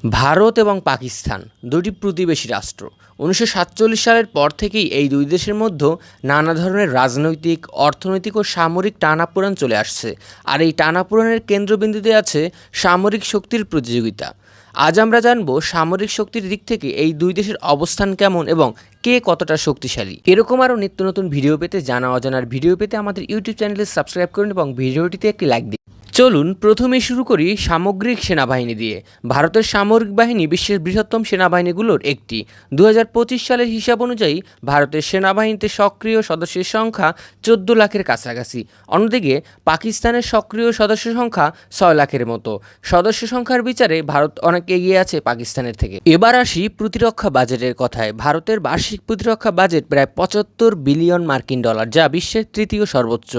ভারত এবং পাকিস্তান দুটি প্রতিবেশী রাষ্ট্র। 1947 সালের পর থেকেই এই দুই দেশের মধ্যে নানা ধরনের রাজনৈতিক, অর্থনৈতিক ও সামরিক টানাপোড়েন চলে আসছে। আর এই টানাপোড়েনের কেন্দ্রবিন্দুতে আছে সামরিক শক্তির প্রতিযোগিতা। আজ আমরা জানব সামরিক শক্তির দিক থেকে এই দুই দেশের অবস্থান কেমন এবং কে কতটা শক্তিশালী। এরকম আরও নিত্য নতুন ভিডিও পেতে, জানা অজানার ভিডিও পেতে আমাদের ইউটিউব চ্যানেলে সাবস্ক্রাইব করুন এবং ভিডিওটিতে একটি লাইক দিন। চলুন প্রথমে শুরু করি সামগ্রিক সেনাবাহিনী দিয়ে। ভারতের সামরিক বাহিনী বিশ্বের বৃহত্তম সেনাবাহিনীগুলোর একটি। 2025 সালের হিসাব অনুযায়ী ভারতের সেনাবাহিনীতে সক্রিয় সদস্যের সংখ্যা 14 লাখের কাছাকাছি। অন্যদিকে পাকিস্তানের সক্রিয় সদস্য সংখ্যা 6 লাখের মতো। সদস্য সংখ্যার বিচারে ভারত অনেক এগিয়ে আছে পাকিস্তানের থেকে। এবার আসি প্রতিরক্ষা বাজেটের কথায়। ভারতের বার্ষিক প্রতিরক্ষা বাজেট প্রায় 75 বিলিয়ন মার্কিন ডলার, যা বিশ্বের তৃতীয় সর্বোচ্চ।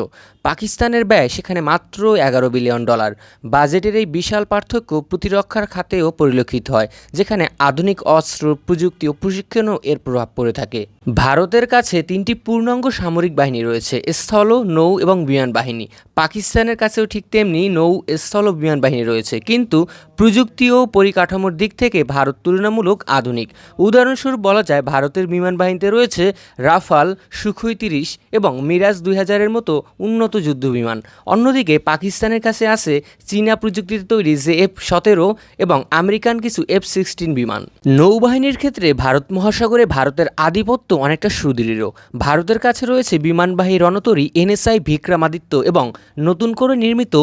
পাকিস্তানের ব্যয় সেখানে মাত্র 11 বিলিয়ন ডলার। বাজেটের এই বিশাল পার্থক্য প্রতিরক্ষার খাতেও পরিলক্ষিত হয়, যেখানে আধুনিক অস্ত্র, প্রযুক্তি ও প্রশিক্ষণও এর প্রভাব পড়ে থাকে। ভারতের কাছে 3টি পূর্ণাঙ্গ সামরিক বাহিনী রয়েছে: স্থল, নৌ এবং বিমান বাহিনী। পাকিস্তানের কাছেও ঠিক তেমনি নৌ, স্থল ও বিমান বাহিনী রয়েছে, কিন্তু প্রযুক্তি ও পরিকাঠামোর দিক থেকে ভারত তুলনামূলক আধুনিক। উদাহরণস্বরূপ বলা যায়, ভারতের বিমান বাহিনীতে রয়েছে রাফাল, সুখোই 30 এবং মিরাজ 2000-এর মতো উন্নত যুদ্ধ বিমান। অন্যদিকে পাকিস্তানের কাছে আছে চীনা প্রযুক্তিতে তৈরি F-17 এবং আমেরিকান কিছু F-16 বিমান। নৌবাহিনীর ক্ষেত্রে ভারত মহাসাগরে ভারতের আধিপত্য অনেকটা সুদৃঢ়। ভারতের কাছে রয়েছে বিমানবাহী রণতরী NSI বিক্রমাদিত্য এবং নতুন করে নির্মিত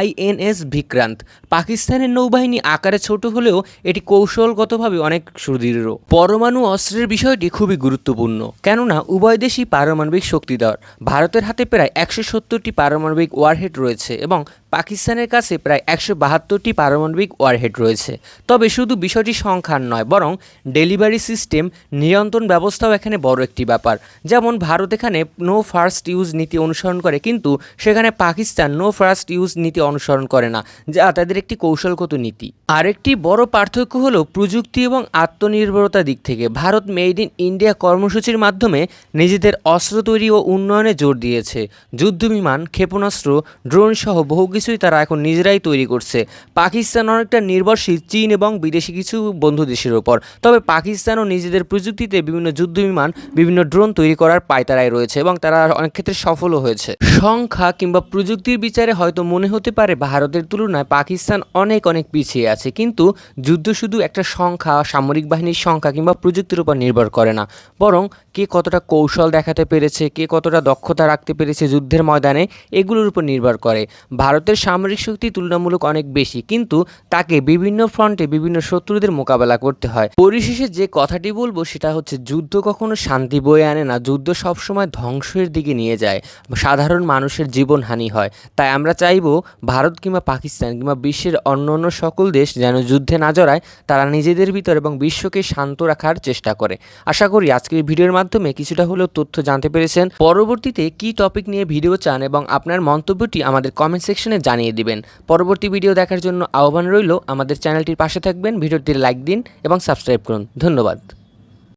INS বিক্রান্ত। পাকিস্তানের নৌবাহিনী আকারে ছোট হলেও এটি কৌশলগতভাবে অনেক সুদৃঢ়। পরমাণু অস্ত্রের বিষয়টি খুবই গুরুত্বপূর্ণ, কেননা উভয় দেশই পারমাণবিক শক্তিধর। ভারতের হাতে প্রায় 170টি পারমাণবিক ওয়ারহেড রয়েছে এবং পাকিস্তানের কাছে প্রায় 172টি পারমাণবিক ওয়ারহেড রয়েছে। তবে শুধু বিষয়টি সংখ্যার নয়, বরং ডেলিভারি সিস্টেম, নিয়ন্ত্রণ ব্যবস্থাও এখানে বড় একটি ব্যাপার। যেমন ভারত এখানে নো ফার্স্ট ইউজ নীতি অনুসরণ করে, কিন্তু সেখানে পাকিস্তান নো ফার্স্ট ইউজ নীতি অনুসরণ করে না, যা তাদের একটি কৌশলগত নীতি। আরেকটি বড় পার্থক্য হলো প্রযুক্তি এবং আত্মনির্ভরতার দিক থেকে। ভারত মেড ইন ইন্ডিয়া কর্মসূচির মাধ্যমে নিজেদের অস্ত্র তৈরি ও উন্নয়নে জোর দিয়েছে। যুদ্ধবিমান, ক্ষেপণাস্ত্র, ড্রোন সহ বহু কিছুই তারা এখন নিজেরাই তৈরি করছে। পাকিস্তান অনেকটা নির্ভরশীল চীন এবং বিদেশি কিছু বন্ধু দেশের ওপর। তবে পাকিস্তানও নিজেদের প্রযুক্তিতে বিভিন্ন যুদ্ধবিমান, বিভিন্ন ড্রোন তৈরি করার পায়তারায় রয়েছে এবং তারা অনেক ক্ষেত্রে সফলও হয়েছে। সংখ্যা কিংবা প্রযুক্তির বিচারে হয়তো মনে হতে পারে ভারতের তুলনায় পাকিস্তান অনেক পিছিয়ে আছে, কিন্তু যুদ্ধ শুধু একটা সংখ্যা, সামরিক বাহিনীর সংখ্যা কিংবা প্রযুক্তির উপর নির্ভর করে না, বরং কে কতটা কৌশল দেখাতে পেরেছে, কে কতটা দক্ষতা রাখতে পেরেছে যুদ্ধের ময়দানে, এগুলোর উপর নির্ভর করে। ভারতের সামরিক শক্তি তুলনামূলক অনেক বেশি, কিন্তু তাকে বিভিন্ন ফ্রন্টে বিভিন্ন শত্রুদের মোকাবেলা করতে হয়। পরিশেষে যে কথাটি বলবো সেটা হচ্ছে, যুদ্ধ কখনো শান্তি বয়ে আনে না, যুদ্ধ সবসময় ধ্বংসের দিকে নিয়ে যায়, সাধারণ মানুষের জীবনহানি হয়। তাই আমরা চাইবো ভারত কিংবা পাকিস্তান কিংবা বিশ্বের অন্য সকল দেশ যেন যুদ্ধে না জড়ায়, তারা নিজেদের ভিতর এবং বিশ্বকে শান্ত রাখার চেষ্টা করে। আশা করি আজকের ভিডিওর মাধ্যমে কিছুটা হলেও তথ্য জানতে পেরেছেন। পরবর্তীতে কী টপিক নিয়ে ভিডিও চান এবং আপনার মন্তব্যটি আমাদের কমেন্ট সেকশনে জানিয়ে দিবেন। পরবর্তী ভিডিও দেখার জন্য আহ্বান রইল। আমাদের চ্যানেলটির পাশে থাকবেন, ভিডিওটির লাইক দিন এবং সাবস্ক্রাইব করুন। ধন্যবাদ।